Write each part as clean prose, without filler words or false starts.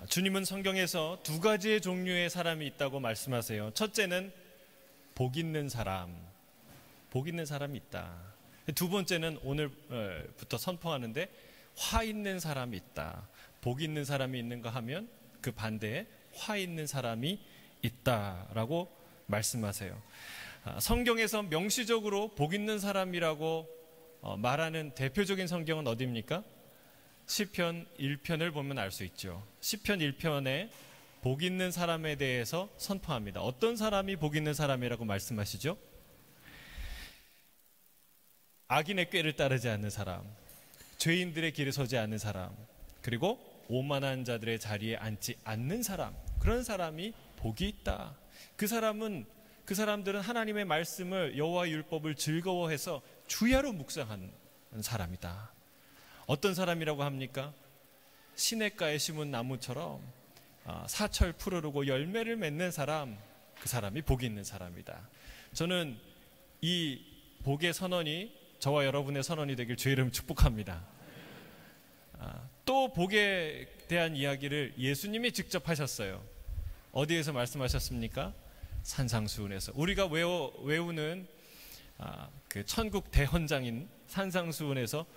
주님은 성경에서 두 가지의 종류의 사람이 있다고 말씀하세요. 첫째는 복 있는 사람, 복 있는 사람이 있다. 두 번째는 오늘부터 선포하는데 화 있는 사람이 있다. 복 있는 사람이 있는가 하면 그 반대에 화 있는 사람이 있다라고 말씀하세요. 성경에서 명시적으로 복 있는 사람이라고 말하는 대표적인 성경은 어디입니까? 시편 1편을 보면 알 수 있죠. 시편 1편에 복 있는 사람에 대해서 선포합니다. 어떤 사람이 복 있는 사람이라고 말씀하시죠? 악인의 꾀를 따르지 않는 사람, 죄인들의 길에 서지 않는 사람, 그리고 오만한 자들의 자리에 앉지 않는 사람, 그런 사람이 복이 있다. 그 사람들은 하나님의 말씀을, 여호와의 율법을 즐거워해서 주야로 묵상하는 사람이다. 어떤 사람이라고 합니까? 시냇가에 심은 나무처럼 사철 푸르르고 열매를 맺는 사람, 그 사람이 복이 있는 사람이다. 저는 이 복의 선언이 저와 여러분의 선언이 되길 주의 이름 축복합니다. 또 복에 대한 이야기를 예수님이 직접 하셨어요. 어디에서 말씀하셨습니까? 산상수훈에서. 우리가 외우는 그 천국 대헌장인 산상수훈에서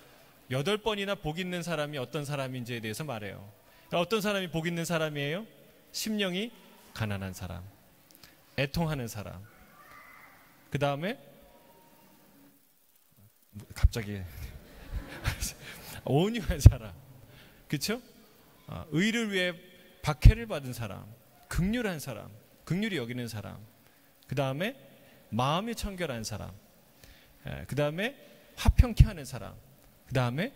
8번이나 복 있는 사람이 어떤 사람인지에 대해서 말해요. 어떤 사람이 복 있는 사람이에요? 심령이 가난한 사람, 애통하는 사람, 그 다음에 갑자기 온유한 사람, 그렇죠? 의를 위해 박해를 받은 사람, 긍휼한 사람, 긍휼히 여기는 사람, 그 다음에 마음이 청결한 사람, 그 다음에 화평케 하는 사람, 그 다음에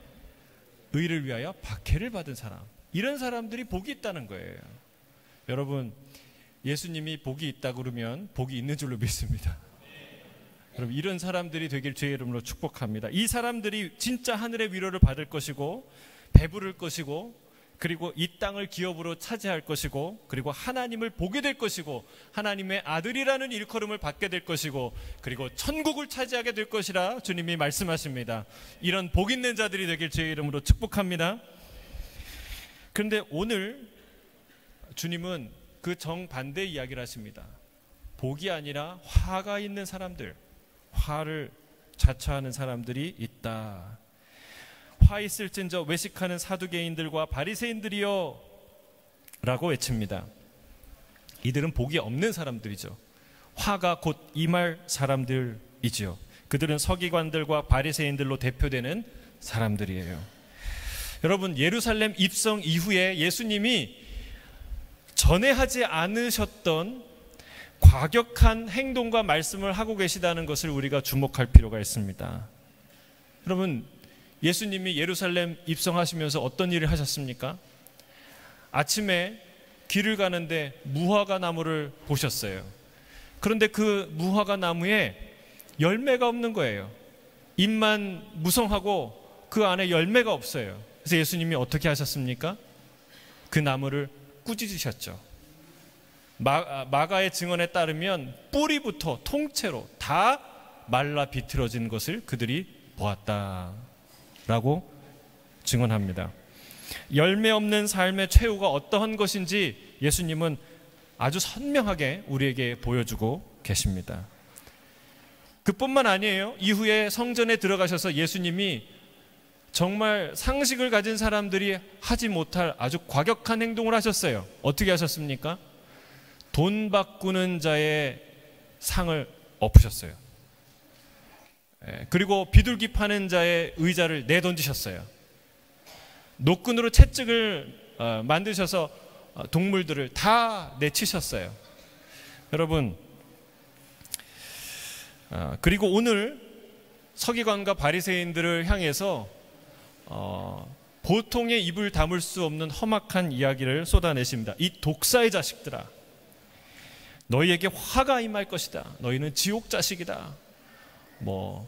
의를 위하여 박해를 받은 사람, 이런 사람들이 복이 있다는 거예요. 여러분, 예수님이 복이 있다 그러면 복이 있는 줄로 믿습니다. 여러분, 이런 사람들이 되길 주의 이름으로 축복합니다. 이 사람들이 진짜 하늘의 위로를 받을 것이고 배부를 것이고, 그리고 이 땅을 기업으로 차지할 것이고, 그리고 하나님을 보게 될 것이고, 하나님의 아들이라는 일컬음을 받게 될 것이고, 그리고 천국을 차지하게 될 것이라 주님이 말씀하십니다. 이런 복 있는 자들이 되길 주의 이름으로 축복합니다. 그런데 오늘 주님은 그 정반대 이야기를 하십니다. 복이 아니라 화가 있는 사람들, 화를 자처하는 사람들이 있다. 화 있을진저 외식하는 사두개인들과 바리새인들이여 라고 외칩니다. 이들은 복이 없는 사람들이죠. 화가 곧 임할 사람들이지요. 그들은 서기관들과 바리새인들로 대표되는 사람들이에요. 여러분, 예루살렘 입성 이후에 예수님이 전에 하지 않으셨던 과격한 행동과 말씀을 하고 계시다는 것을 우리가 주목할 필요가 있습니다. 여러분, 예수님이 예루살렘 입성하시면서 어떤 일을 하셨습니까? 아침에 길을 가는데 무화과 나무를 보셨어요. 그런데 그 무화과 나무에 열매가 없는 거예요. 잎만 무성하고 그 안에 열매가 없어요. 그래서 예수님이 어떻게 하셨습니까? 그 나무를 꾸짖으셨죠. 마가의 증언에 따르면 뿌리부터 통째로 다 말라 비틀어진 것을 그들이 보았다라고 증언합니다. 열매 없는 삶의 최후가 어떠한 것인지 예수님은 아주 선명하게 우리에게 보여주고 계십니다. 그뿐만 아니에요. 이후에 성전에 들어가셔서 예수님이 정말 상식을 가진 사람들이 하지 못할 아주 과격한 행동을 하셨어요. 어떻게 하셨습니까? 돈 바꾸는 자의 상을 엎으셨어요. 그리고 비둘기 파는 자의 의자를 내던지셨어요. 노끈으로 채찍을 만드셔서 동물들을 다 내치셨어요. 여러분, 그리고 오늘 서기관과 바리새인들을 향해서 보통의 입을 다물 수 없는 험악한 이야기를 쏟아내십니다. 이 독사의 자식들아, 너희에게 화가 임할 것이다. 너희는 지옥 자식이다.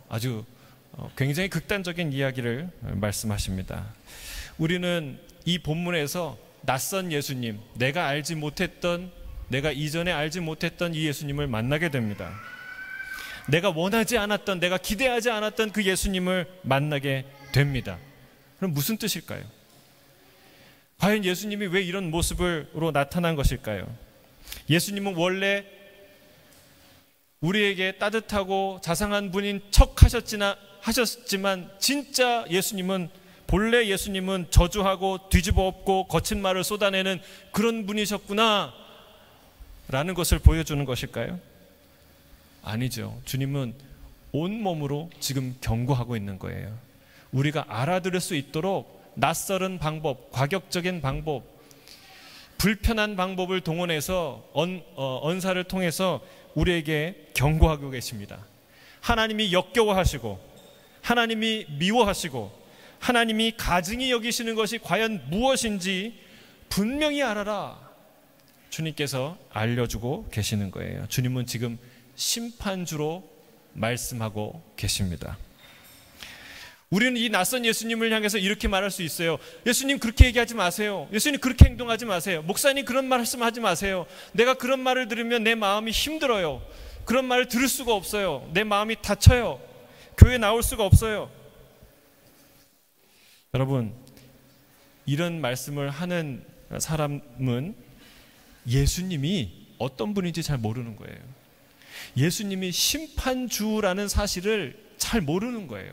아주 굉장히 극단적인 이야기를 말씀하십니다. 우리는 이 본문에서 낯선 예수님, 내가 이전에 알지 못했던 이 예수님을 만나게 됩니다. 내가 원하지 않았던, 내가 기대하지 않았던 그 예수님을 만나게 됩니다. 그럼 무슨 뜻일까요? 과연 예수님이 왜 이런 모습으로 나타난 것일까요? 예수님은 원래 우리에게 따뜻하고 자상한 분인 척 하셨지만 진짜 본래 예수님은 저주하고 뒤집어 엎고 거친 말을 쏟아내는 그런 분이셨구나 라는 것을 보여주는 것일까요? 아니죠. 주님은 온몸으로 지금 경고하고 있는 거예요. 우리가 알아들을 수 있도록 낯설은 방법, 과격적인 방법, 불편한 방법을 동원해서 언사를 통해서 우리에게 경고하고 계십니다. 하나님이 역겨워하시고 하나님이 미워하시고 하나님이 가증히 여기시는 것이 과연 무엇인지 분명히 알아라. 주님께서 알려주고 계시는 거예요. 주님은 지금 심판주로 말씀하고 계십니다. 우리는 이 낯선 예수님을 향해서 이렇게 말할 수 있어요. 예수님 그렇게 얘기하지 마세요. 예수님 그렇게 행동하지 마세요. 목사님 그런 말씀하지 마세요. 내가 그런 말을 들으면 내 마음이 힘들어요. 그런 말을 들을 수가 없어요. 내 마음이 다쳐요. 교회 나올 수가 없어요. 여러분, 이런 말씀을 하는 사람은 예수님이 어떤 분인지 잘 모르는 거예요. 예수님이 심판주라는 사실을 잘 모르는 거예요.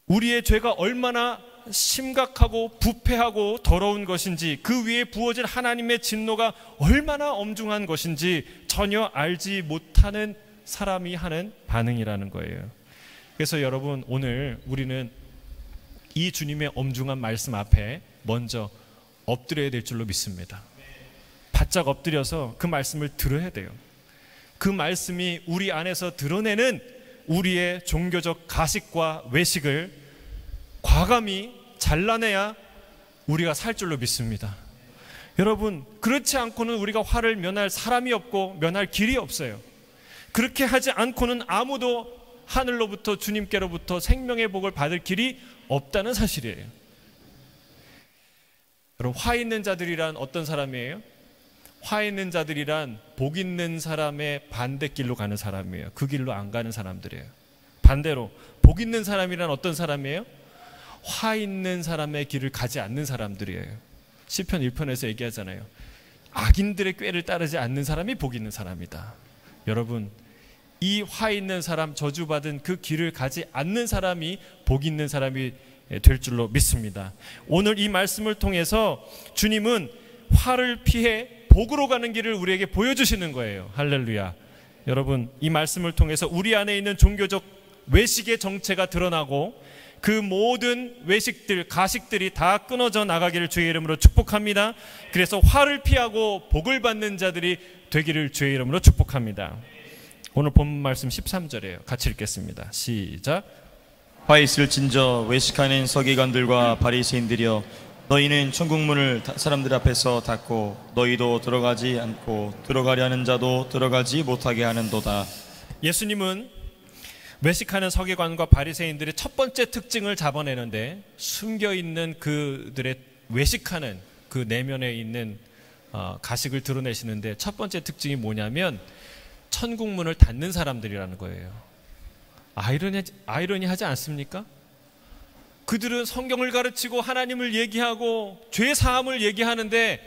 우리의 죄가 얼마나 심각하고 부패하고 더러운 것인지, 그 위에 부어질 하나님의 진노가 얼마나 엄중한 것인지 전혀 알지 못하는 사람이 하는 반응이라는 거예요. 그래서 여러분, 오늘 우리는 이 주님의 엄중한 말씀 앞에 먼저 엎드려야 될 줄로 믿습니다. 바짝 엎드려서 그 말씀을 들어야 돼요. 그 말씀이 우리 안에서 드러내는 우리의 종교적 가식과 외식을 과감히 잘라내야 우리가 살 줄로 믿습니다. 여러분, 그렇지 않고는 우리가 화를 면할 사람이 없고 면할 길이 없어요. 그렇게 하지 않고는 아무도 하늘로부터 주님께로부터 생명의 복을 받을 길이 없다는 사실이에요. 여러분, 화 있는 자들이란 어떤 사람이에요? 화 있는 자들이란 복 있는 사람의 반대길로 가는 사람이에요. 그 길로 안 가는 사람들이에요. 반대로 복 있는 사람이란 어떤 사람이에요? 화 있는 사람의 길을 가지 않는 사람들이에요. 시편 1편에서 얘기하잖아요. 악인들의 꾀를 따르지 않는 사람이 복 있는 사람이다. 여러분, 이 화 있는 사람, 저주받은 그 길을 가지 않는 사람이 복 있는 사람이 될 줄로 믿습니다. 오늘 이 말씀을 통해서 주님은 화를 피해 복으로 가는 길을 우리에게 보여주시는 거예요. 할렐루야. 여러분, 이 말씀을 통해서 우리 안에 있는 종교적 외식의 정체가 드러나고 그 모든 외식들, 가식들이 다 끊어져 나가기를 주의 이름으로 축복합니다. 그래서 화를 피하고 복을 받는 자들이 되기를 주의 이름으로 축복합니다. 오늘 본문 말씀 13절이에요. 같이 읽겠습니다. 시작. 화 있을진저 외식하는 서기관들과 바리새인들이여, 너희는 천국문을 사람들 앞에서 닫고 너희도 들어가지 않고 들어가려 하는 자도 들어가지 못하게 하는도다. 예수님은 외식하는 서기관과 바리새인들의 첫 번째 특징을 잡아내는데, 숨겨있는 그들의 외식하는 그 내면에 있는 가식을 드러내시는데, 첫 번째 특징이 뭐냐면 천국문을 닫는 사람들이라는 거예요. 아이러니하지 않습니까? 그들은 성경을 가르치고 하나님을 얘기하고 죄 사함을 얘기하는데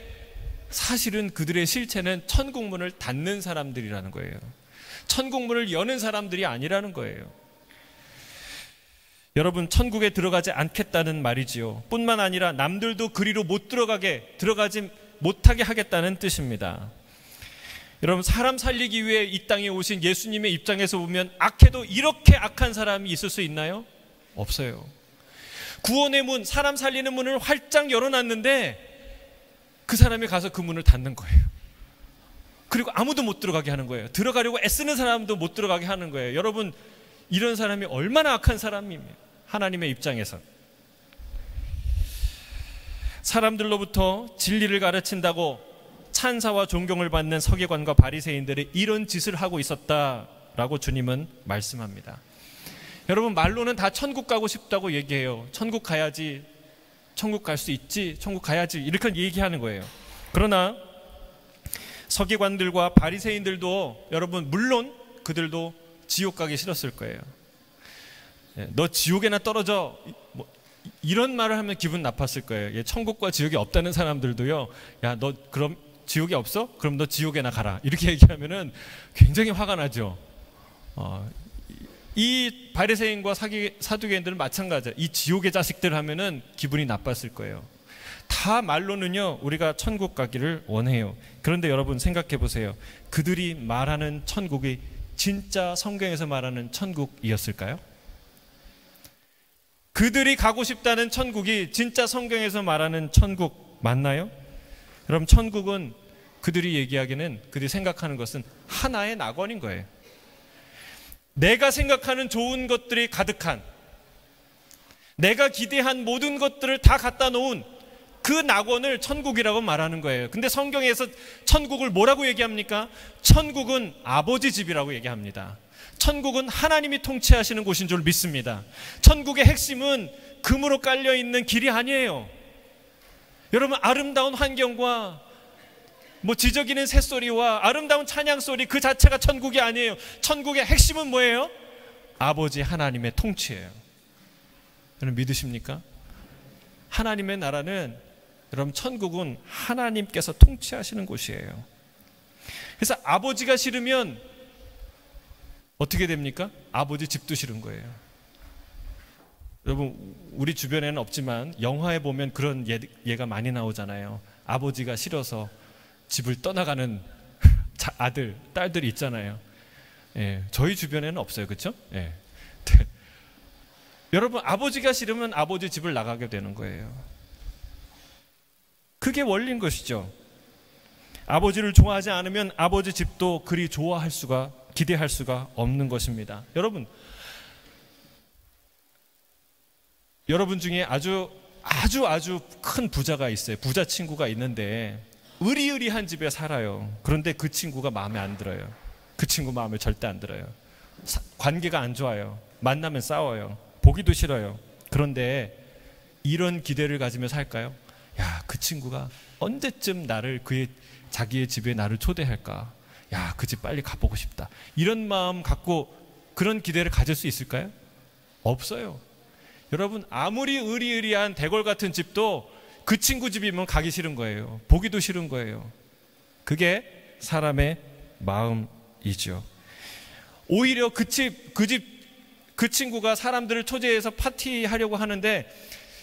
사실은 그들의 실체는 천국문을 닫는 사람들이라는 거예요. 천국문을 여는 사람들이 아니라는 거예요. 여러분, 천국에 들어가지 않겠다는 말이지요. 뿐만 아니라 남들도 그리로 들어가지 못하게 하겠다는 뜻입니다. 여러분, 사람 살리기 위해 이 땅에 오신 예수님의 입장에서 보면 악해도 이렇게 악한 사람이 있을 수 있나요? 없어요. 구원의 문, 사람 살리는 문을 활짝 열어놨는데 그 사람이 가서 그 문을 닫는 거예요. 그리고 아무도 못 들어가게 하는 거예요. 들어가려고 애쓰는 사람도 못 들어가게 하는 거예요. 여러분, 이런 사람이 얼마나 악한 사람입니까? 하나님의 입장에서. 사람들로부터 진리를 가르친다고 찬사와 존경을 받는 서기관과 바리새인들이 이런 짓을 하고 있었다라고 주님은 말씀합니다. 여러분, 말로는 다 천국 가고 싶다고 얘기해요. 천국 가야지, 천국 갈 수 있지, 천국 가야지, 이렇게 얘기하는 거예요. 그러나 서기관들과 바리새인들도, 여러분, 물론 그들도 지옥 가기 싫었을 거예요. 너 지옥에나 떨어져, 이런 말을 하면 기분 나빴을 거예요. 천국과 지옥이 없다는 사람들도요. 야, 너 그럼 지옥이 없어? 그럼 너 지옥에나 가라. 이렇게 얘기하면은 굉장히 화가 나죠. 이 바리새인과 사두개인들은 마찬가지예요. 이 지옥의 자식들 하면은 기분이 나빴을 거예요. 다 말로는요, 우리가 천국 가기를 원해요. 그런데 여러분 생각해 보세요. 그들이 말하는 천국이 진짜 성경에서 말하는 천국이었을까요? 그들이 가고 싶다는 천국이 진짜 성경에서 말하는 천국 맞나요? 여러분, 천국은 그들이 얘기하기는, 그들이 생각하는 것은 하나의 낙원인 거예요. 내가 생각하는 좋은 것들이 가득한, 내가 기대한 모든 것들을 다 갖다 놓은 그 낙원을 천국이라고 말하는 거예요. 근데 성경에서 천국을 뭐라고 얘기합니까? 천국은 아버지 집이라고 얘기합니다. 천국은 하나님이 통치하시는 곳인 줄 믿습니다. 천국의 핵심은 금으로 깔려있는 길이 아니에요. 여러분, 아름다운 환경과 지저귀는 새소리와 아름다운 찬양소리 그 자체가 천국이 아니에요. 천국의 핵심은 뭐예요? 아버지 하나님의 통치예요. 여러분 믿으십니까? 하나님의 나라는, 여러분, 천국은 하나님께서 통치하시는 곳이에요. 그래서 아버지가 싫으면 어떻게 됩니까? 아버지 집도 싫은 거예요. 여러분, 우리 주변에는 없지만 영화에 보면 그런 예가 많이 나오잖아요. 아버지가 싫어서 집을 떠나가는 아들, 딸들이 있잖아요. 예, 저희 주변에는 없어요. 그렇죠? 예. 여러분, 아버지가 싫으면 아버지 집을 나가게 되는 거예요. 그게 원리인 것이죠. 아버지를 좋아하지 않으면 아버지 집도 그리 기대할 수가 없는 것입니다. 여러분 중에 아주 큰 부자가 있어요. 부자 친구가 있는데 으리으리한 집에 살아요. 그런데 그 친구가 마음에 안 들어요. 그 친구 마음에 절대 안 들어요. 관계가 안 좋아요. 만나면 싸워요. 보기도 싫어요. 그런데 이런 기대를 가지며 살까요? 야, 그 친구가 언제쯤 자기의 집에 나를 초대할까? 야, 그 집 빨리 가보고 싶다. 이런 마음 갖고 그런 기대를 가질 수 있을까요? 없어요. 여러분, 아무리 으리으리한 대궐 같은 집도 그 친구 집이면 가기 싫은 거예요. 보기도 싫은 거예요. 그게 사람의 마음이죠. 오히려 그 친구가 사람들을 초대해서 파티하려고 하는데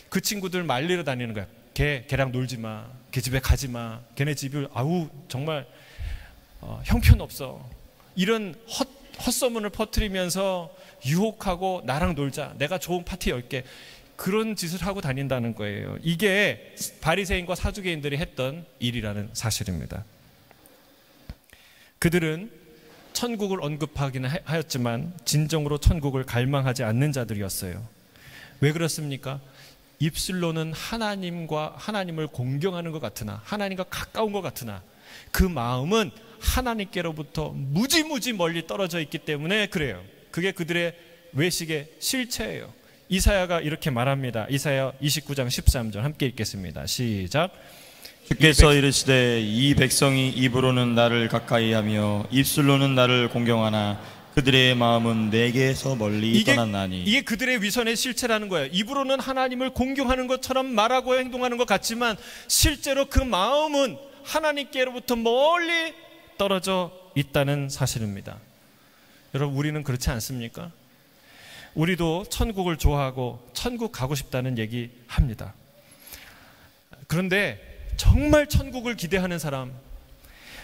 그 친구들 말리러 다니는 거야. 걔랑 놀지 마. 걔 집에 가지 마. 걔네 집을 정말 형편없어. 이런 헛소문을 퍼뜨리면서 유혹하고 나랑 놀자. 내가 좋은 파티 열게. 그런 짓을 하고 다닌다는 거예요. 이게 바리새인과 사두개인들이 했던 일이라는 사실입니다. 그들은 천국을 언급하기는 하였지만 진정으로 천국을 갈망하지 않는 자들이었어요. 왜 그렇습니까? 입술로는 하나님을 공경하는 것 같으나, 하나님과 가까운 것 같으나 그 마음은 하나님께로부터 무지무지 멀리 떨어져 있기 때문에 그래요. 그게 그들의 외식의 실체예요. 이사야가 이렇게 말합니다. 이사야 29장 13절 함께 읽겠습니다. 시작. 주께서 이르시되 이 백성이 입으로는 나를 가까이하며 입술로는 나를 공경하나 그들의 마음은 내게서 멀리 떠났나니. 이게 그들의 위선의 실체라는 거예요. 입으로는 하나님을 공경하는 것처럼 말하고 행동하는 것 같지만 실제로 그 마음은 하나님께로부터 멀리 떨어져 있다는 사실입니다. 여러분, 우리는 그렇지 않습니까? 우리도 천국을 좋아하고 천국 가고 싶다는 얘기 합니다. 그런데 정말 천국을 기대하는 사람,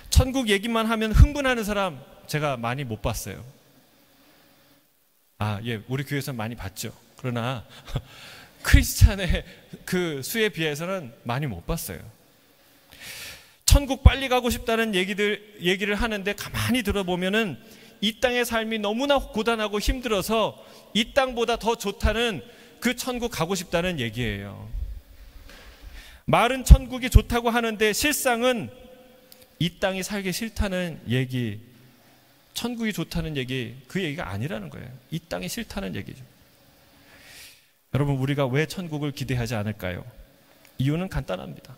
천국 얘기만 하면 흥분하는 사람 제가 많이 못 봤어요. 우리 교회에서 많이 봤죠. 그러나 크리스찬의 그 수에 비해서는 많이 못 봤어요. 천국 빨리 가고 싶다는 얘기를 하는데 가만히 들어보면은 이 땅의 삶이 너무나 고단하고 힘들어서 이 땅보다 더 좋다는 그 천국 가고 싶다는 얘기예요. 말은 천국이 좋다고 하는데 실상은 이 땅이 살기 싫다는 얘기, 천국이 좋다는 얘기, 그 얘기가 아니라는 거예요. 이 땅이 싫다는 얘기죠. 여러분, 우리가 왜 천국을 기대하지 않을까요? 이유는 간단합니다.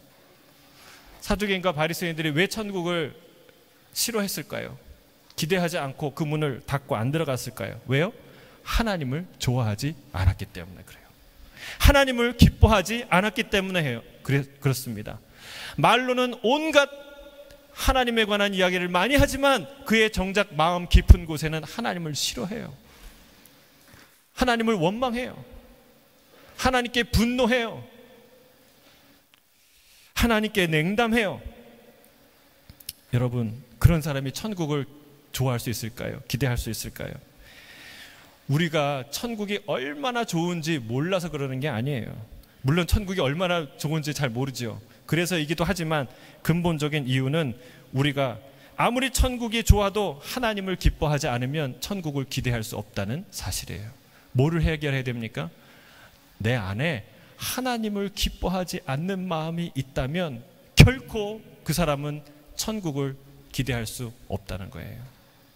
사두개인과 바리새인들이 왜 천국을 싫어했을까요? 기대하지 않고 그 문을 닫고 안 들어갔을까요? 왜요? 하나님을 좋아하지 않았기 때문에 그래요. 하나님을 기뻐하지 않았기 때문에 해요. 그렇습니다. 말로는 온갖 하나님에 관한 이야기를 많이 하지만 그의 정작 마음 깊은 곳에는 하나님을 싫어해요. 하나님을 원망해요. 하나님께 분노해요. 하나님께 냉담해요. 여러분, 그런 사람이 천국을 좋아할 수 있을까요? 기대할 수 있을까요? 우리가 천국이 얼마나 좋은지 몰라서 그러는 게 아니에요. 물론 천국이 얼마나 좋은지 잘 모르죠. 그래서이기도 하지만 근본적인 이유는 우리가 아무리 천국이 좋아도 하나님을 기뻐하지 않으면 천국을 기대할 수 없다는 사실이에요. 뭐를 해결해야 됩니까? 내 안에 하나님을 기뻐하지 않는 마음이 있다면 결코 그 사람은 천국을 기대할 수 없다는 거예요.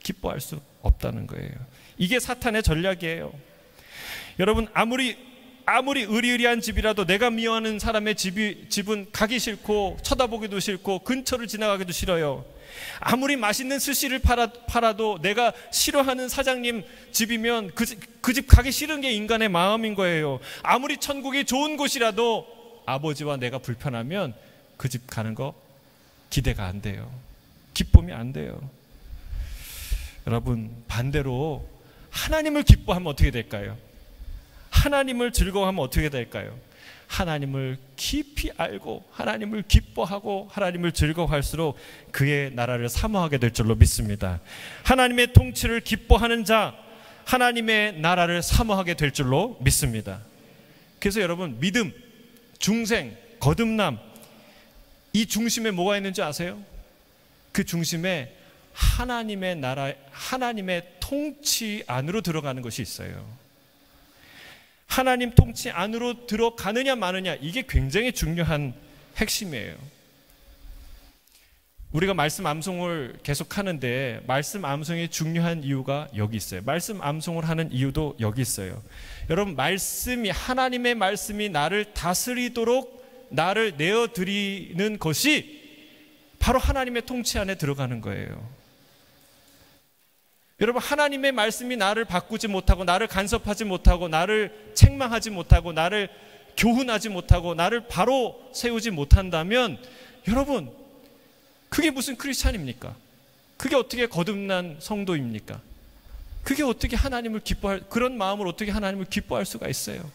기뻐할 수 없다는 거예요. 이게 사탄의 전략이에요. 여러분, 아무리 의리의리한 집이라도 내가 미워하는 사람의 집은 가기 싫고 쳐다보기도 싫고 근처를 지나가기도 싫어요. 아무리 맛있는 스시를 팔아도 내가 싫어하는 사장님 집이면 그 집 가기 싫은 게 인간의 마음인 거예요. 아무리 천국이 좋은 곳이라도 아버지와 내가 불편하면 그 집 가는 거 기대가 안 돼요. 기쁨이 안 돼요. 여러분, 반대로 하나님을 기뻐하면 어떻게 될까요? 하나님을 즐거워하면 어떻게 될까요? 하나님을 깊이 알고 하나님을 기뻐하고 하나님을 즐거워할수록 그의 나라를 사모하게 될 줄로 믿습니다. 하나님의 통치를 기뻐하는 자, 하나님의 나라를 사모하게 될 줄로 믿습니다. 그래서 여러분, 믿음, 중생, 거듭남, 이 중심에 뭐가 있는지 아세요? 그 중심에 하나님의 나라, 하나님의 통치 안으로 들어가는 것이 있어요. 하나님 통치 안으로 들어가느냐 마느냐, 이게 굉장히 중요한 핵심이에요. 우리가 말씀 암송을 계속 하는데 말씀 암송이 중요한 이유가 여기 있어요. 말씀 암송을 하는 이유도 여기 있어요. 여러분, 하나님의 말씀이 나를 다스리도록 나를 내어드리는 것이 바로 하나님의 통치 안에 들어가는 거예요. 여러분, 하나님의 말씀이 나를 바꾸지 못하고 나를 간섭하지 못하고 나를 책망하지 못하고 나를 교훈하지 못하고 나를 바로 세우지 못한다면 여러분, 그게 무슨 크리스찬입니까? 그게 어떻게 거듭난 성도입니까? 그게 어떻게 하나님을 그런 마음을 어떻게 하나님을 기뻐할 수가 있어요?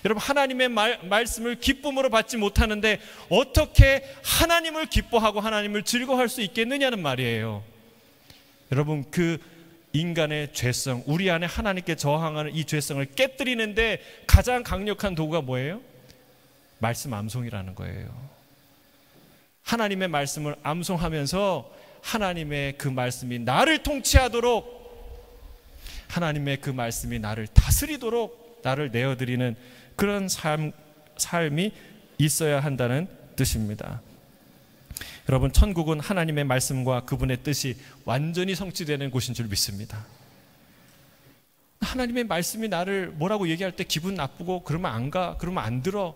여러분, 하나님의 말씀을 기쁨으로 받지 못하는데 어떻게 하나님을 기뻐하고 하나님을 즐거워할 수 있겠느냐는 말이에요. 여러분, 그 인간의 죄성, 우리 안에 하나님께 저항하는 이 죄성을 깨뜨리는데 가장 강력한 도구가 뭐예요? 말씀 암송이라는 거예요. 하나님의 말씀을 암송하면서 하나님의 그 말씀이 나를 통치하도록, 하나님의 그 말씀이 나를 다스리도록 나를 내어드리는 그런 삶이 있어야 한다는 뜻입니다. 여러분, 천국은 하나님의 말씀과 그분의 뜻이 완전히 성취되는 곳인 줄 믿습니다. 하나님의 말씀이 나를 뭐라고 얘기할 때 기분 나쁘고 그러면 안 가, 그러면 안 들어,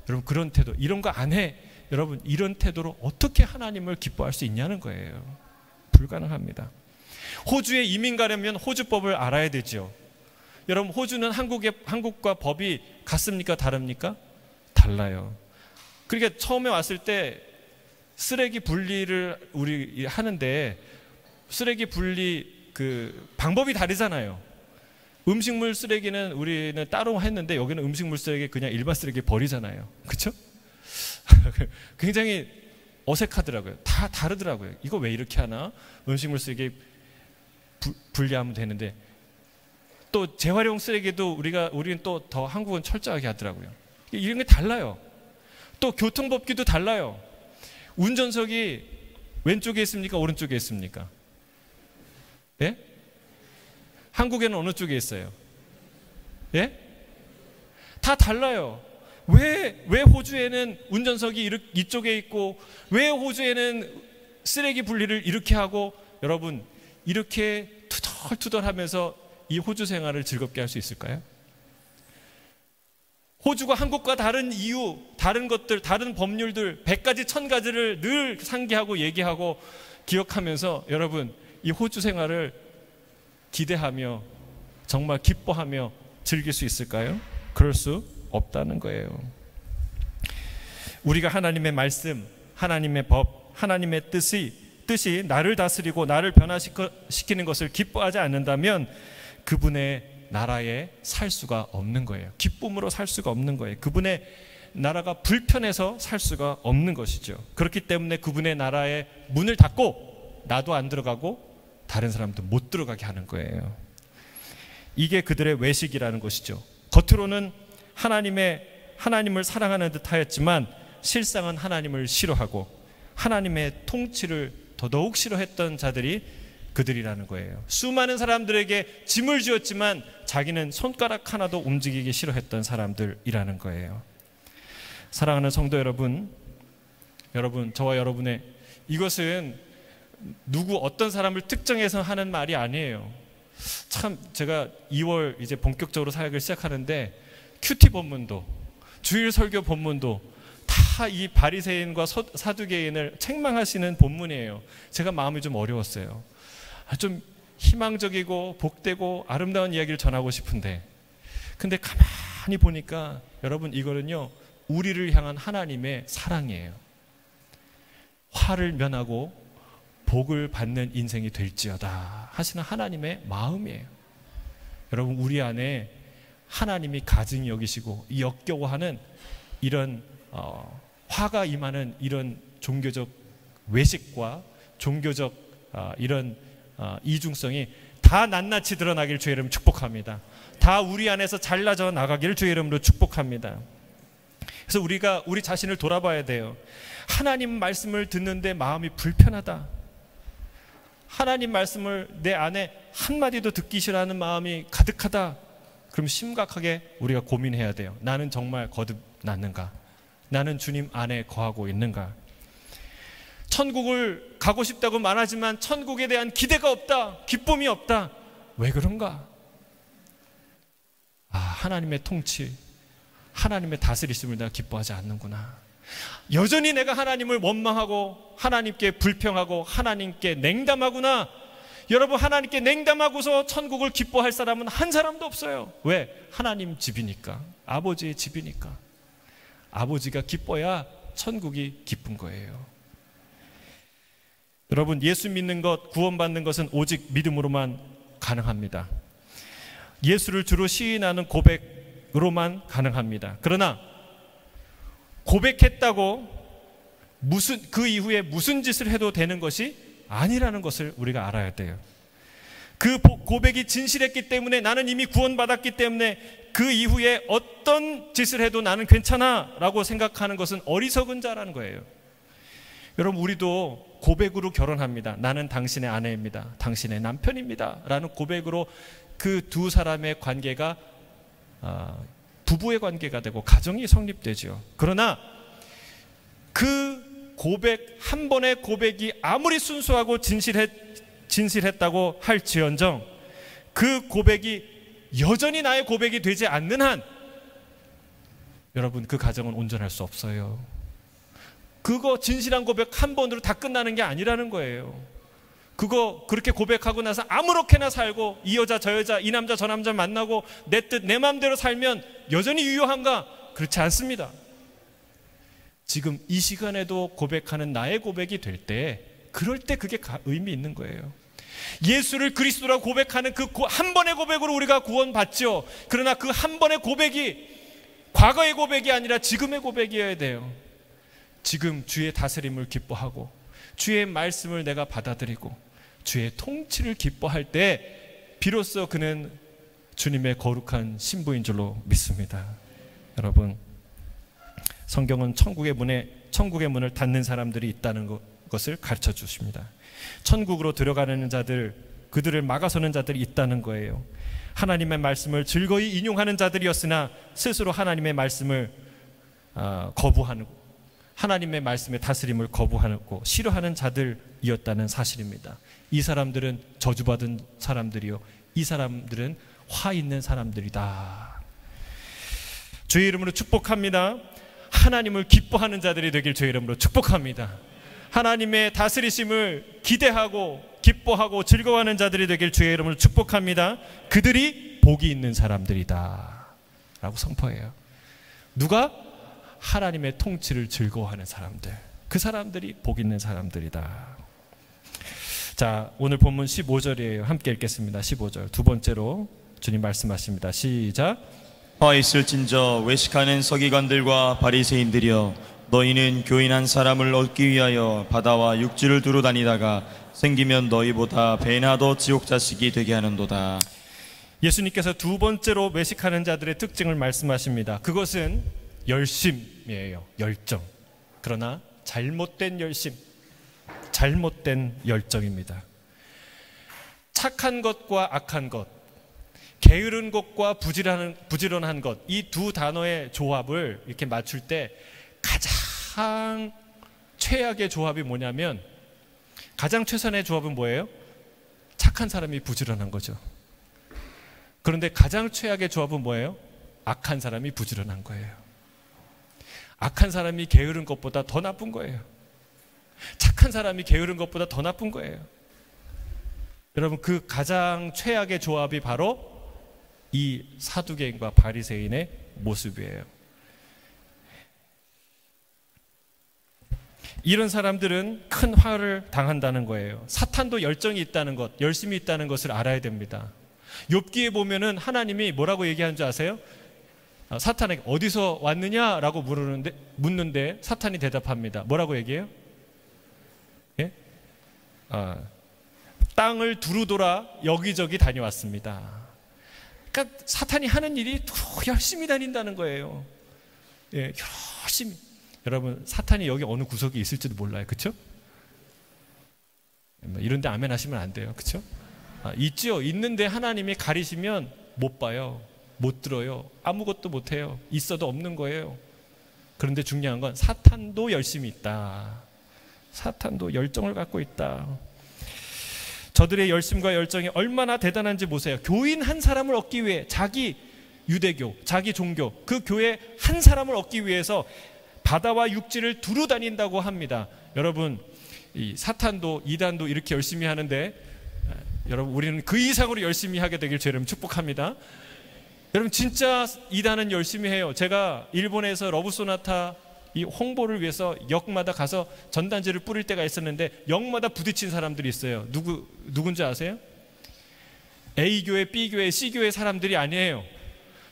여러분, 그런 태도, 이런 거 안 해, 여러분, 이런 태도로 어떻게 하나님을 기뻐할 수 있냐는 거예요. 불가능합니다. 호주에 이민 가려면 호주법을 알아야 되죠. 여러분, 호주는 한국과 법이 같습니까? 다릅니까? 달라요. 그러니까 처음에 왔을 때 쓰레기 분리를 우리 하는데 쓰레기 분리 그 방법이 다르잖아요. 음식물 쓰레기는 우리는 따로 했는데 여기는 음식물 쓰레기 그냥 일반 쓰레기 버리잖아요. 그렇죠? 굉장히 어색하더라고요. 다 다르더라고요. 이거 왜 이렇게 하나? 음식물 쓰레기 분리하면 되는데 또 재활용 쓰레기도 우리는 또 더 한국은 철저하게 하더라고요. 이런 게 달라요. 또 교통법규도 달라요. 운전석이 왼쪽에 있습니까? 오른쪽에 있습니까? 예? 한국에는 어느 쪽에 있어요? 예? 다 달라요. 왜 호주에는 운전석이 이쪽에 있고 왜 호주에는 쓰레기 분리를 이렇게 하고, 여러분, 이렇게 투덜투덜 하면서 이 호주 생활을 즐겁게 할 수 있을까요? 호주가 한국과 다른 이유, 다른 것들, 다른 법률들 100가지 1000가지를 늘 상기하고 얘기하고 기억하면서 여러분, 이 호주 생활을 기대하며 정말 기뻐하며 즐길 수 있을까요? 그럴 수 없다는 거예요. 우리가 하나님의 말씀, 하나님의 법, 하나님의 뜻이 나를 다스리고 나를 변화시키는 것을 기뻐하지 않는다면 그분의 나라에 살 수가 없는 거예요. 기쁨으로 살 수가 없는 거예요. 그분의 나라가 불편해서 살 수가 없는 것이죠. 그렇기 때문에 그분의 나라에 문을 닫고 나도 안 들어가고 다른 사람도 못 들어가게 하는 거예요. 이게 그들의 외식이라는 것이죠. 겉으로는 하나님을 사랑하는 듯 하였지만 실상은 하나님을 싫어하고 하나님의 통치를 더더욱 싫어했던 자들이 그들이라는 거예요. 수많은 사람들에게 짐을 주었지만 자기는 손가락 하나도 움직이기 싫어했던 사람들이라는 거예요. 사랑하는 성도 여러분, 저와 여러분의 이것은 누구 어떤 사람을 특정해서 하는 말이 아니에요. 참 제가 2월 이제 본격적으로 사역을 시작하는데 큐티 본문도 주일 설교 본문도 다 이 바리새인과 사두개인을 책망하시는 본문이에요. 제가 마음이 좀 어려웠어요. 좀 희망적이고 복되고 아름다운 이야기를 전하고 싶은데 근데 가만히 보니까 여러분 이거는요 우리를 향한 하나님의 사랑이에요. 화를 면하고 복을 받는 인생이 될지어다 하시는 하나님의 마음이에요. 여러분 우리 안에 하나님이 가증히 여기시고 역겨워하는 이런 화가 임하는 이런 종교적 외식과 종교적 이런 이중성이 다 낱낱이 드러나길 주의 이름으로 축복합니다. 다 우리 안에서 잘라져 나가기를 주의 이름으로 축복합니다. 그래서 우리가 우리 자신을 돌아봐야 돼요. 하나님 말씀을 듣는데 마음이 불편하다. 하나님 말씀을 내 안에 한마디도 듣기 싫어하는 마음이 가득하다. 그럼 심각하게 우리가 고민해야 돼요. 나는 정말 거듭났는가? 나는 주님 안에 거하고 있는가? 천국을 가고 싶다고 말하지만 천국에 대한 기대가 없다. 기쁨이 없다. 왜 그런가? 하나님의 통치, 하나님의 다스리심을 내가 기뻐하지 않는구나. 여전히 내가 하나님을 원망하고 하나님께 불평하고 하나님께 냉담하구나. 여러분 하나님께 냉담하고서 천국을 기뻐할 사람은 한 사람도 없어요. 왜? 하나님 집이니까. 아버지의 집이니까. 아버지가 기뻐야 천국이 기쁜 거예요. 여러분 예수 믿는 것, 구원받는 것은 오직 믿음으로만 가능합니다. 예수를 주로 시인하는 고백으로만 가능합니다. 그러나 고백했다고 그 이후에 무슨 짓을 해도 되는 것이 아니라는 것을 우리가 알아야 돼요. 그 고백이 진실했기 때문에 나는 이미 구원받았기 때문에 그 이후에 어떤 짓을 해도 나는 괜찮아 라고 생각하는 것은 어리석은 자라는 거예요. 여러분 우리도 고백으로 결혼합니다. 나는 당신의 아내입니다. 당신의 남편입니다. 라는 고백으로 그 두 사람의 관계가 부부의 관계가 되고 가정이 성립되죠. 그러나 그 고백 한 번의 고백이 아무리 순수하고 진실했다고 할지언정 그 고백이 여전히 나의 고백이 되지 않는 한 여러분 그 가정은 온전할 수 없어요. 그거 진실한 고백 한 번으로 다 끝나는 게 아니라는 거예요. 그거 그렇게 고백하고 나서 아무렇게나 살고 이 여자 저 여자 이 남자 저 남자 만나고 내 뜻 내 마음대로 살면 여전히 유효한가? 그렇지 않습니다. 지금 이 시간에도 고백하는 나의 고백이 될 때 그럴 때 그게 의미 있는 거예요. 예수를 그리스도라고 고백하는 그 한 번의 고백으로 우리가 구원받죠. 그러나 그 한 번의 고백이 과거의 고백이 아니라 지금의 고백이어야 돼요. 지금 주의 다스림을 기뻐하고 주의 말씀을 내가 받아들이고 주의 통치를 기뻐할 때 비로소 그는 주님의 거룩한 신부인 줄로 믿습니다. 여러분 성경은 천국의 문을 닫는 사람들이 있다는 것을 가르쳐 주십니다. 천국으로 들어가는 자들, 그들을 막아서는 자들이 있다는 거예요. 하나님의 말씀을 즐거이 인용하는 자들이었으나 스스로 하나님의 말씀을 거부하는, 하나님의 말씀의 다스림을 거부하고 싫어하는 자들이었다는 사실입니다. 이 사람들은 저주받은 사람들이요, 이 사람들은 화 있는 사람들이다. 주의 이름으로 축복합니다. 하나님을 기뻐하는 자들이 되길 주의 이름으로 축복합니다. 하나님의 다스리심을 기대하고 기뻐하고 즐거워하는 자들이 되길 주의 이름으로 축복합니다. 그들이 복이 있는 사람들이다 라고 선포해요. 누가? 하나님의 통치를 즐거워하는 사람들. 그 사람들이 복 있는 사람들이다. 자, 오늘 본문 15절이에요. 함께 읽겠습니다. 15절. 두 번째로 주님 말씀하십니다. 시작. 화 있을진저 외식하는 서기관들과 바리새인들이여, 너희는 교인 한 사람을 얻기 위하여 바다와 육지를 두루 다니다가 생기면 너희보다 배나 더 지옥 자식이 되게 하는도다. 예수님께서 두 번째로 외식하는 자들의 특징을 말씀하십니다. 그것은 열심이에요. 열정. 그러나 잘못된 열심, 잘못된 열정입니다. 착한 것과 악한 것, 게으른 것과 부지런한 것, 이 두 단어의 조합을 이렇게 맞출 때 가장 최악의 조합이 뭐냐면, 가장 최선의 조합은 뭐예요? 착한 사람이 부지런한 거죠. 그런데 가장 최악의 조합은 뭐예요? 악한 사람이 부지런한 거예요. 악한 사람이 게으른 것보다 더 나쁜 거예요. 착한 사람이 게으른 것보다 더 나쁜 거예요. 여러분, 그 가장 최악의 조합이 바로 이 사두개인과 바리새인의 모습이에요. 이런 사람들은 큰 화를 당한다는 거예요. 사탄도 열정이 있다는 것, 열심이 있다는 것을 알아야 됩니다. 욥기에 보면은 하나님이 뭐라고 얘기하는 줄 아세요? 사탄에게 어디서 왔느냐라고 묻는데 사탄이 대답합니다. 뭐라고 얘기해요? 예? 땅을 두루 돌아 여기저기 다녀왔습니다. 그러니까 사탄이 하는 일이 열심히 다닌다는 거예요. 예, 열심히. 여러분, 사탄이 여기 어느 구석에 있을지도 몰라요. 그렇죠? 이런데 아멘 하시면 안 돼요. 그렇죠? 있죠. 있는데 하나님이 가리시면 못 봐요. 못 들어요. 아무것도 못 해요. 있어도 없는 거예요. 그런데 중요한 건 사탄도 열심히 있다. 사탄도 열정을 갖고 있다. 저들의 열심과 열정이 얼마나 대단한지 보세요. 교인 한 사람을 얻기 위해, 자기 유대교, 자기 종교, 그 교회 한 사람을 얻기 위해서 바다와 육지를 두루 다닌다고 합니다. 여러분, 이 사탄도 이단도 이렇게 열심히 하는데, 여러분, 우리는 그 이상으로 열심히 하게 되길 주님 축복합니다. 여러분, 진짜 이단은 열심히 해요. 제가 일본에서 러브소나타 이 홍보를 위해서 역마다 가서 전단지를 뿌릴 때가 있었는데, 역마다 부딪힌 사람들이 있어요. 누군지 아세요? A교회, B교회, C교회 사람들이 아니에요.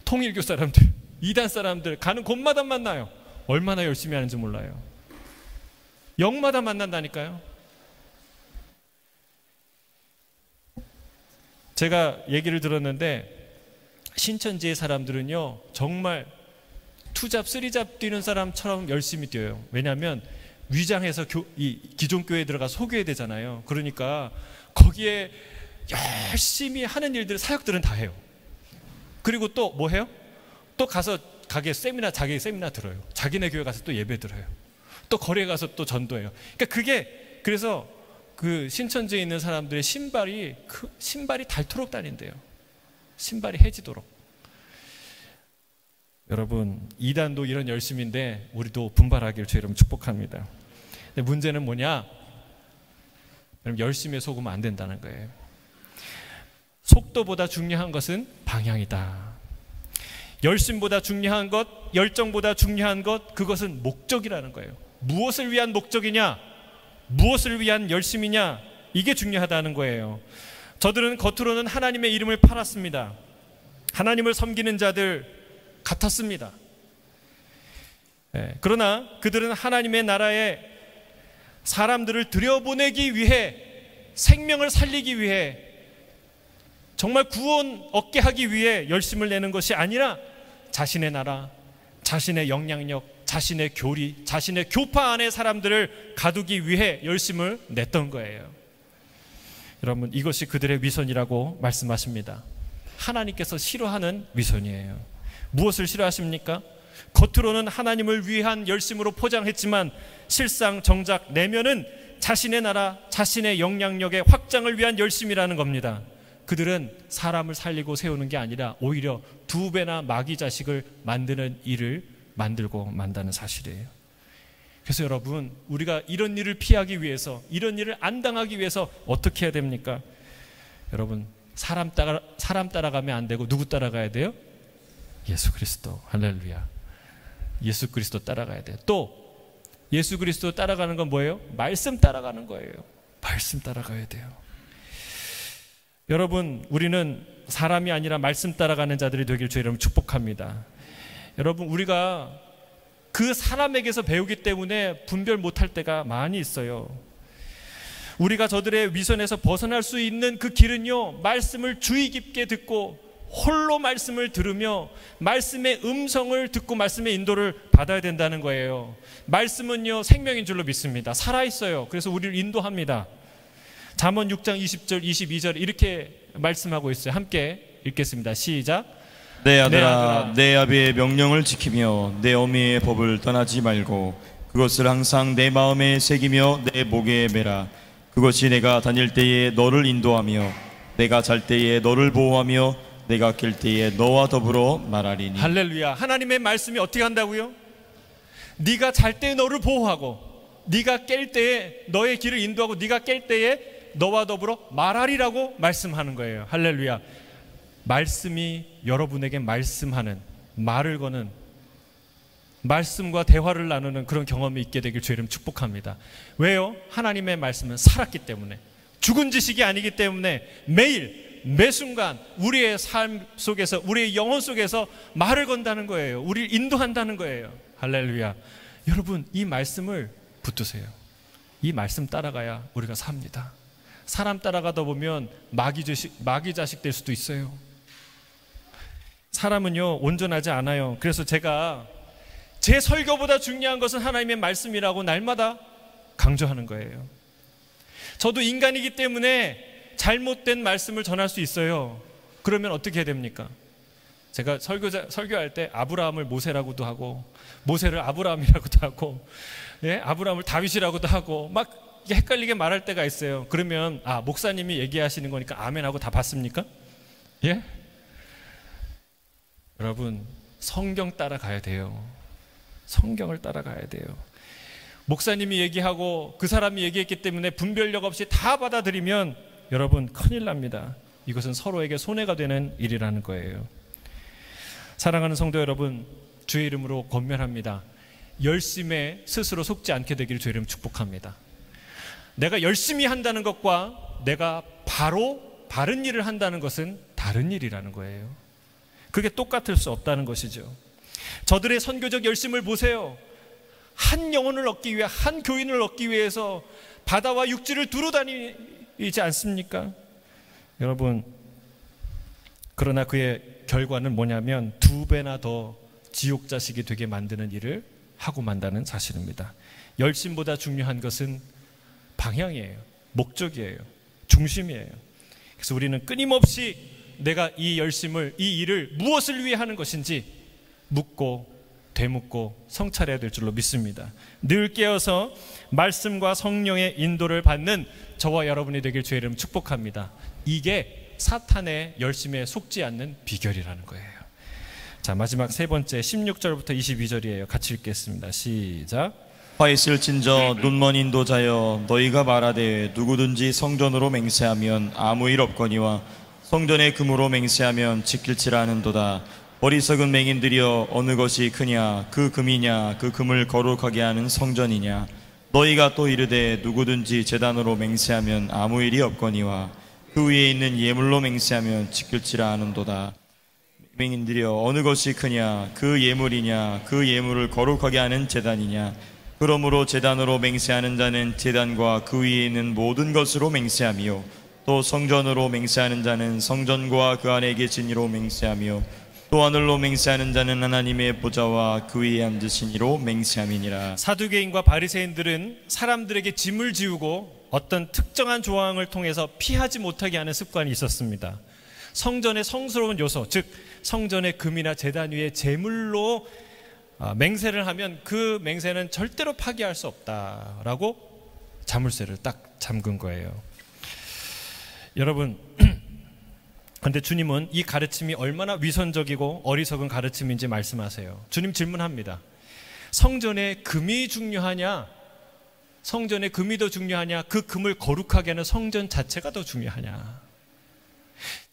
통일교 사람들, 이단 사람들, 가는 곳마다 만나요. 얼마나 열심히 하는지 몰라요. 역마다 만난다니까요. 제가 얘기를 들었는데, 신천지의 사람들은요, 정말 투잡, 쓰리잡 뛰는 사람처럼 열심히 뛰어요. 왜냐하면 위장해서 이 기존 교회에 들어가 속여야 되잖아요. 그러니까 거기에 열심히 하는 일들, 사역들은 다 해요. 그리고 또 뭐 해요? 또 가서 가게 세미나, 자기 세미나 들어요. 자기네 교회 가서 또 예배 들어요. 또 거리에 가서 또 전도해요. 그러니까 그래서 그 신천지에 있는 사람들의 신발이 닳도록 다닌대요. 신발이 해지도록. 여러분, 이단도 이런 열심인데 우리도 분발하기를 주의 이름 축복합니다. 근데 문제는 뭐냐? 여러분, 열심에 속으면 안 된다는 거예요. 속도보다 중요한 것은 방향이다. 열심보다 중요한 것, 열정보다 중요한 것, 그것은 목적이라는 거예요. 무엇을 위한 목적이냐? 무엇을 위한 열심이냐? 이게 중요하다는 거예요. 저들은 겉으로는 하나님의 이름을 팔았습니다. 하나님을 섬기는 자들 같았습니다. 그러나 그들은 하나님의 나라에 사람들을 들여보내기 위해, 생명을 살리기 위해, 정말 구원 얻게 하기 위해 열심을 내는 것이 아니라 자신의 나라, 자신의 영향력, 자신의 교리, 자신의 교파 안에 사람들을 가두기 위해 열심을 냈던 거예요. 여러분, 이것이 그들의 위선이라고 말씀하십니다. 하나님께서 싫어하는 위선이에요. 무엇을 싫어하십니까? 겉으로는 하나님을 위한 열심으로 포장했지만 실상 정작 내면은 자신의 나라, 자신의 영향력의 확장을 위한 열심이라는 겁니다. 그들은 사람을 살리고 세우는 게 아니라 오히려 2배나 마귀 자식을 만드는 일을 만들고 만다는 사실이에요. 그래서 여러분, 우리가 이런 일을 피하기 위해서, 이런 일을 안 당하기 위해서 어떻게 해야 됩니까? 여러분, 사람 따라가면 안 되고 누구 따라가야 돼요? 예수 그리스도. 할렐루야. 예수 그리스도 따라가야 돼요. 또 예수 그리스도 따라가는 건 뭐예요? 말씀 따라가는 거예요. 말씀 따라가야 돼요. 여러분, 우리는 사람이 아니라 말씀 따라가는 자들이 되길 주의 이름으로 축복합니다. 여러분, 우리가 그 사람에게서 배우기 때문에 분별 못할 때가 많이 있어요. 우리가 저들의 위선에서 벗어날 수 있는 그 길은요, 말씀을 주의 깊게 듣고 홀로 말씀을 들으며 말씀의 음성을 듣고 말씀의 인도를 받아야 된다는 거예요. 말씀은요, 생명인 줄로 믿습니다. 살아있어요. 그래서 우리를 인도합니다. 잠언 6장 20절 22절 이렇게 말씀하고 있어요. 함께 읽겠습니다. 시작. 내 아들아, 내 아비의 명령을 지키며 내 어미의 법을 떠나지 말고 그것을 항상 내 마음에 새기며 내 목에 매라. 그것이 내가 다닐 때에 너를 인도하며 내가 잘 때에 너를 보호하며 내가 깰 때에 너와 더불어 말하리니. 할렐루야. 하나님의 말씀이 어떻게 한다고요? 네가 잘 때에 너를 보호하고 네가 깰 때에 너의 길을 인도하고 네가 깰 때에 너와 더불어 말하리라고 말씀하는 거예요. 할렐루야. 말씀이 여러분에게 말씀하는, 말을 거는, 말씀과 대화를 나누는 그런 경험이 있게 되길 주의 이름 축복합니다. 왜요? 하나님의 말씀은 살았기 때문에, 죽은 지식이 아니기 때문에 매일 매순간 우리의 삶 속에서, 우리의 영혼 속에서 말을 건다는 거예요. 우리를 인도한다는 거예요. 할렐루야. 여러분, 이 말씀을 붙드세요. 이 말씀 따라가야 우리가 삽니다. 사람 따라가다 보면 마귀 자식 될 수도 있어요. 사람은요, 온전하지 않아요. 그래서 제가 제 설교보다 중요한 것은 하나님의 말씀이라고 날마다 강조하는 거예요. 저도 인간이기 때문에 잘못된 말씀을 전할 수 있어요. 그러면 어떻게 해야 됩니까? 제가 설교할 때 아브라함을 모세라고도 하고 모세를 아브라함이라고도 하고, 예? 아브라함을 다윗이라고도 하고 막 헷갈리게 말할 때가 있어요. 그러면 목사님이 얘기하시는 거니까 아멘하고 다 받습니까? 예? 여러분, 성경 따라가야 돼요. 성경을 따라가야 돼요. 목사님이 얘기하고 그 사람이 얘기했기 때문에 분별력 없이 다 받아들이면 여러분 큰일 납니다. 이것은 서로에게 손해가 되는 일이라는 거예요. 사랑하는 성도 여러분, 주의 이름으로 권면합니다. 열심에 스스로 속지 않게 되기를 주의 이름 축복합니다. 내가 열심히 한다는 것과 내가 바로 바른 일을 한다는 것은 다른 일이라는 거예요. 그게 똑같을 수 없다는 것이죠. 저들의 선교적 열심을 보세요. 한 영혼을 얻기 위해, 한 교인을 얻기 위해서 바다와 육지를 두루 다니지 않습니까? 여러분, 그러나 그의 결과는 뭐냐면 2배나 더 지옥 자식이 되게 만드는 일을 하고 만다는 사실입니다. 열심보다 중요한 것은 방향이에요. 목적이에요. 중심이에요. 그래서 우리는 끊임없이 내가 이 열심을, 이 일을 무엇을 위해 하는 것인지 묻고 되묻고 성찰해야 될 줄로 믿습니다. 늘 깨어서 말씀과 성령의 인도를 받는 저와 여러분이 되길 주의 이름 축복합니다. 이게 사탄의 열심에 속지 않는 비결이라는 거예요. 자, 마지막 세 번째 16절부터 22절이에요. 같이 읽겠습니다. 시작. 화 있을진저 눈먼 인도자여, 너희가 말하되 누구든지 성전으로 맹세하면 아무 일 없거니와 성전의 금으로 맹세하면 지킬지라 하는도다. 어리석은 맹인들이여, 어느 것이 크냐? 그 금이냐? 그 금을 거룩하게 하는 성전이냐? 너희가 또 이르되 누구든지 제단으로 맹세하면 아무 일이 없거니와 그 위에 있는 예물로 맹세하면 지킬지라 하는도다. 맹인들이여, 어느 것이 크냐? 그 예물이냐? 그 예물을 거룩하게 하는 제단이냐? 그러므로 제단으로 맹세하는 자는 제단과 그 위에 있는 모든 것으로 맹세하며, 또 성전으로 맹세하는 자는 성전과 그 안에 계신 이로 맹세하며, 또 하늘로 맹세하는 자는 하나님의 보좌와 그 위에 앉으신 이로 맹세함이니라. 사두개인과 바리새인들은 사람들에게 짐을 지우고 어떤 특정한 조항을 통해서 피하지 못하게 하는 습관이 있었습니다. 성전의 성스러운 요소, 즉 성전의 금이나 제단 위에 제물로 맹세를 하면 그 맹세는 절대로 파기할 수 없다라고 자물쇠를 딱 잠근 거예요. 여러분, 그런데 주님은 이 가르침이 얼마나 위선적이고 어리석은 가르침인지 말씀하세요. 주님 질문합니다. 성전의 금이 중요하냐? 성전의 금이 더 중요하냐? 그 금을 거룩하게 하는 성전 자체가 더 중요하냐?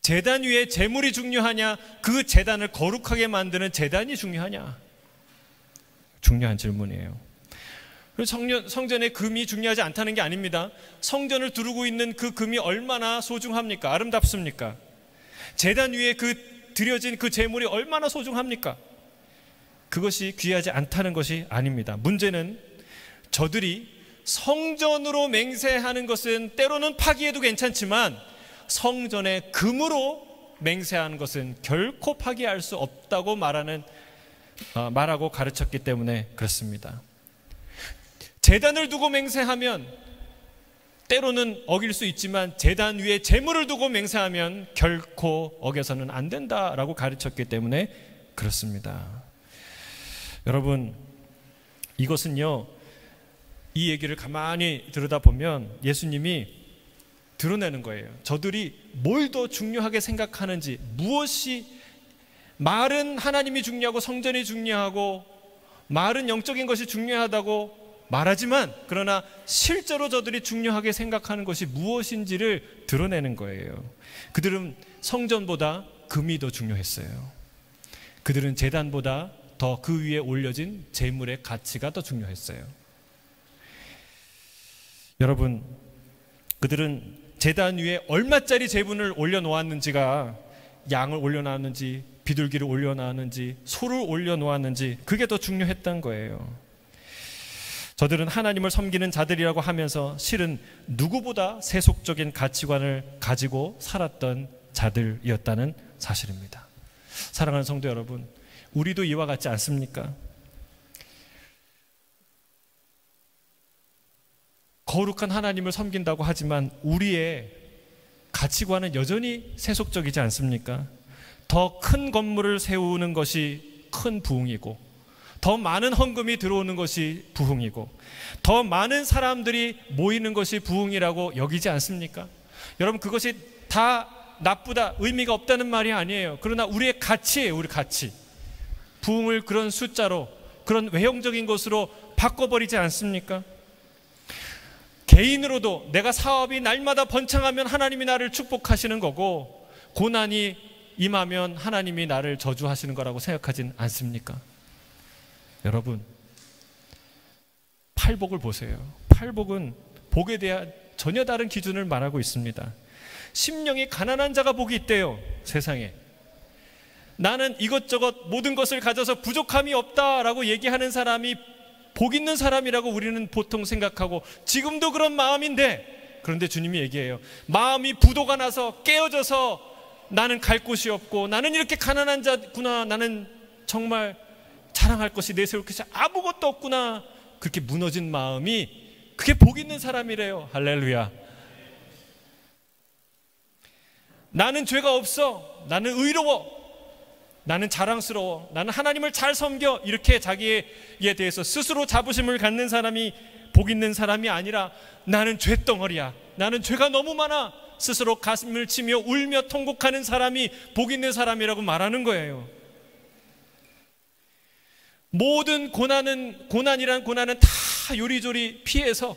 제단 위에 제물이 중요하냐? 그 제단을 거룩하게 만드는 제단이 중요하냐? 중요한 질문이에요. 성전의 금이 중요하지 않다는 게 아닙니다. 성전을 두르고 있는 그 금이 얼마나 소중합니까? 아름답습니까? 제단 위에 드려진 그 제물이 얼마나 소중합니까? 그것이 귀하지 않다는 것이 아닙니다. 문제는 저들이 성전으로 맹세하는 것은 때로는 파기해도 괜찮지만 성전의 금으로 맹세하는 것은 결코 파기할 수 없다고 말하고 가르쳤기 때문에 그렇습니다. 제단을 두고 맹세하면 때로는 어길 수 있지만 제단 위에 제물을 두고 맹세하면 결코 어겨서는 안 된다라고 가르쳤기 때문에 그렇습니다. 여러분, 이것은요, 이 얘기를 가만히 들여다보면 예수님이 드러내는 거예요. 저들이 뭘 더 중요하게 생각하는지, 무엇이, 말은 하나님이 중요하고 성전이 중요하고 말은 영적인 것이 중요하다고 말하지만 그러나 실제로 저들이 중요하게 생각하는 것이 무엇인지를 드러내는 거예요. 그들은 성전보다 금이 더 중요했어요. 그들은 제단보다 더 그 위에 올려진 제물의 가치가 더 중요했어요. 여러분, 그들은 제단 위에 얼마짜리 제물을 올려놓았는지가, 양을 올려놓았는지 비둘기를 올려놓았는지 소를 올려놓았는지 그게 더 중요했던 거예요. 저들은 하나님을 섬기는 자들이라고 하면서 실은 누구보다 세속적인 가치관을 가지고 살았던 자들이었다는 사실입니다. 사랑하는 성도 여러분, 우리도 이와 같지 않습니까? 거룩한 하나님을 섬긴다고 하지만 우리의 가치관은 여전히 세속적이지 않습니까? 더 큰 건물을 세우는 것이 큰 부흥이고, 더 많은 헌금이 들어오는 것이 부흥이고, 더 많은 사람들이 모이는 것이 부흥이라고 여기지 않습니까? 여러분, 그것이 다 나쁘다, 의미가 없다는 말이 아니에요. 그러나 우리의 가치예요, 우리 가치. 부흥을 그런 숫자로, 그런 외형적인 것으로 바꿔버리지 않습니까? 개인으로도 내가 사업이 날마다 번창하면 하나님이 나를 축복하시는 거고, 고난이 임하면 하나님이 나를 저주하시는 거라고 생각하진 않습니까? 여러분, 팔복을 보세요. 팔복은 복에 대한 전혀 다른 기준을 말하고 있습니다. 심령이 가난한 자가 복이 있대요, 세상에. 나는 이것저것 모든 것을 가져서 부족함이 없다라고 얘기하는 사람이 복 있는 사람이라고 우리는 보통 생각하고 지금도 그런 마음인데, 그런데 주님이 얘기해요. 마음이 부도가 나서 깨어져서 나는 갈 곳이 없고 나는 이렇게 가난한 자구나, 나는 정말 자랑할 것이, 내세울 것이 아무것도 없구나, 그렇게 무너진 마음이, 그게 복 있는 사람이래요. 할렐루야. 나는 죄가 없어, 나는 의로워, 나는 자랑스러워, 나는 하나님을 잘 섬겨, 이렇게 자기에 대해서 스스로 자부심을 갖는 사람이 복 있는 사람이 아니라, 나는 죄덩어리야, 나는 죄가 너무 많아, 스스로 가슴을 치며 울며 통곡하는 사람이 복 있는 사람이라고 말하는 거예요. 모든 고난이란 고난은 다 요리조리 피해서,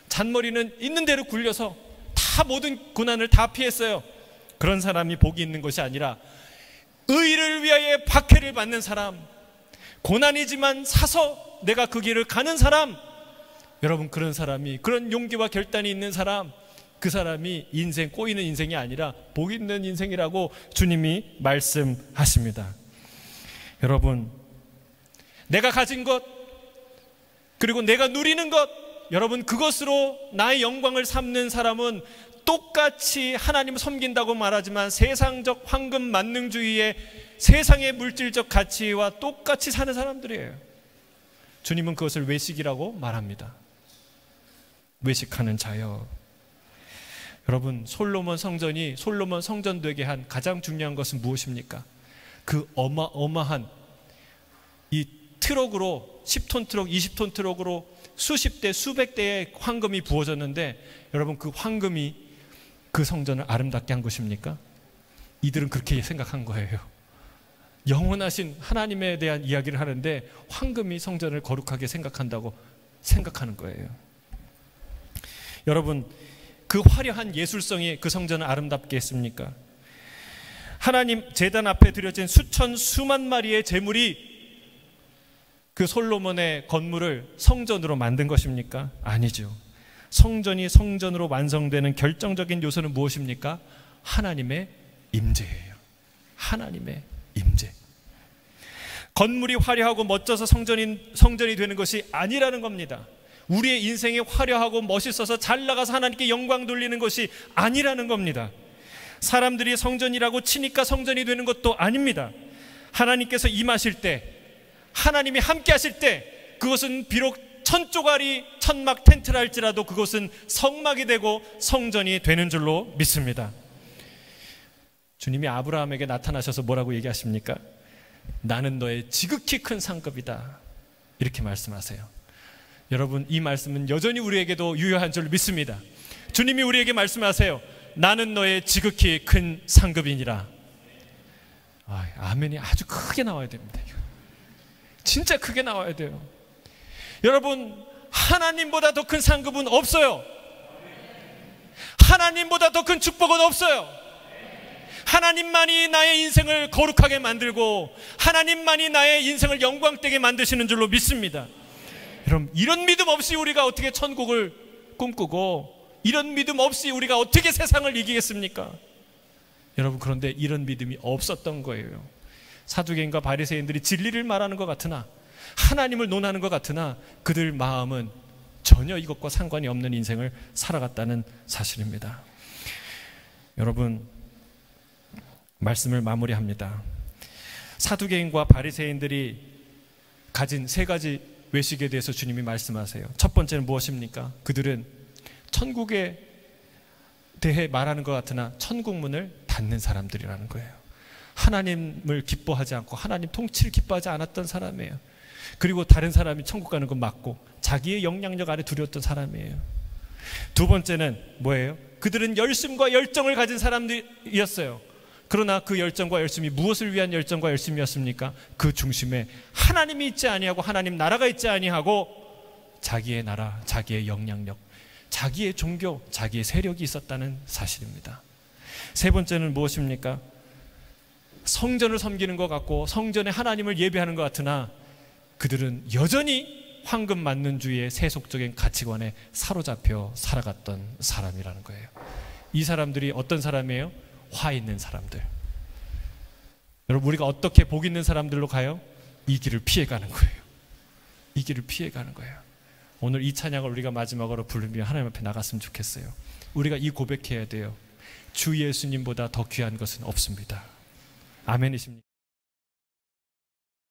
잔머리는 있는 대로 굴려서 다 모든 고난을 다 피했어요. 그런 사람이 복이 있는 것이 아니라 의를 위하여 박해를 받는 사람, 고난이지만 사서 내가 그 길을 가는 사람, 여러분, 그런 사람이, 그런 용기와 결단이 있는 사람, 그 사람이 인생, 꼬이는 인생이 아니라 복 있는 인생이라고 주님이 말씀하십니다. 여러분, 내가 가진 것, 그리고 내가 누리는 것, 여러분, 그것으로 나의 영광을 삼는 사람은 똑같이 하나님을 섬긴다고 말하지만 세상적 황금 만능주의의 세상의 물질적 가치와 똑같이 사는 사람들이에요. 주님은 그것을 외식이라고 말합니다. 외식하는 자여. 여러분, 솔로몬 성전 되게 한 가장 중요한 것은 무엇입니까? 그 어마어마한 이 트럭으로, 10톤 트럭, 20톤 트럭으로 수십 대, 수백 대의 황금이 부어졌는데, 여러분, 그 황금이 그 성전을 아름답게 한 것입니까? 이들은 그렇게 생각한 거예요. 영원하신 하나님에 대한 이야기를 하는데 황금이 성전을 거룩하게 생각한다고 생각하는 거예요. 여러분, 그 화려한 예술성이 그 성전을 아름답게 했습니까? 하나님 제단 앞에 드려진 수천 수만 마리의 제물이 그 솔로몬의 건물을 성전으로 만든 것입니까? 아니죠. 성전이 성전으로 완성되는 결정적인 요소는 무엇입니까? 하나님의 임재예요. 하나님의 임재. 건물이 화려하고 멋져서 성전이 되는 것이 아니라는 겁니다. 우리의 인생이 화려하고 멋있어서 잘 나가서 하나님께 영광 돌리는 것이 아니라는 겁니다. 사람들이 성전이라고 치니까 성전이 되는 것도 아닙니다. 하나님께서 임하실 때, 하나님이 함께 하실 때, 그것은 비록 천조가리 천막 텐트라 할지라도 그것은 성막이 되고 성전이 되는 줄로 믿습니다. 주님이 아브라함에게 나타나셔서 뭐라고 얘기하십니까? 나는 너의 지극히 큰 상급이다, 이렇게 말씀하세요. 여러분, 이 말씀은 여전히 우리에게도 유효한 줄로 믿습니다. 주님이 우리에게 말씀하세요. 나는 너의 지극히 큰 상급이니라. 아멘이 아주 크게 나와야 됩니다. 진짜 크게 나와야 돼요. 여러분, 하나님보다 더 큰 상급은 없어요. 하나님보다 더 큰 축복은 없어요. 하나님만이 나의 인생을 거룩하게 만들고 하나님만이 나의 인생을 영광되게 만드시는 줄로 믿습니다. 여러분, 이런 믿음 없이 우리가 어떻게 천국을 꿈꾸고, 이런 믿음 없이 우리가 어떻게 세상을 이기겠습니까? 여러분, 그런데 이런 믿음이 없었던 거예요. 사두개인과 바리새인들이 진리를 말하는 것 같으나, 하나님을 논하는 것 같으나 그들 마음은 전혀 이것과 상관이 없는 인생을 살아갔다는 사실입니다. 여러분, 말씀을 마무리합니다. 사두개인과 바리새인들이 가진 세 가지 외식에 대해서 주님이 말씀하세요. 첫 번째는 무엇입니까? 그들은 천국에 대해 말하는 것 같으나 천국 문을 닫는 사람들이라는 거예요. 하나님을 기뻐하지 않고 하나님 통치를 기뻐하지 않았던 사람이에요. 그리고 다른 사람이 천국 가는 건 맞고 자기의 영향력 아래 두려웠던 사람이에요. 두 번째는 뭐예요? 그들은 열심과 열정을 가진 사람들이었어요. 그러나 그 열정과 열심이 무엇을 위한 열정과 열심이었습니까? 그 중심에 하나님이 있지 아니하고 하나님 나라가 있지 아니하고 자기의 나라, 자기의 영향력, 자기의 종교, 자기의 세력이 있었다는 사실입니다. 세 번째는 무엇입니까? 성전을 섬기는 것 같고 성전에 하나님을 예배하는 것 같으나 그들은 여전히 황금 만는주의의 세속적인 가치관에 사로잡혀 살아갔던 사람이라는 거예요. 이 사람들이 어떤 사람이에요? 화 있는 사람들. 여러분, 우리가 어떻게 복 있는 사람들로 가요? 이 길을 피해가는 거예요. 이 길을 피해가는 거예요. 오늘 이 찬양을 우리가 마지막으로 부르며 하나님 앞에 나갔으면 좋겠어요. 우리가 이 고백해야 돼요. 주 예수님보다 더 귀한 것은 없습니다. 아멘이십니까?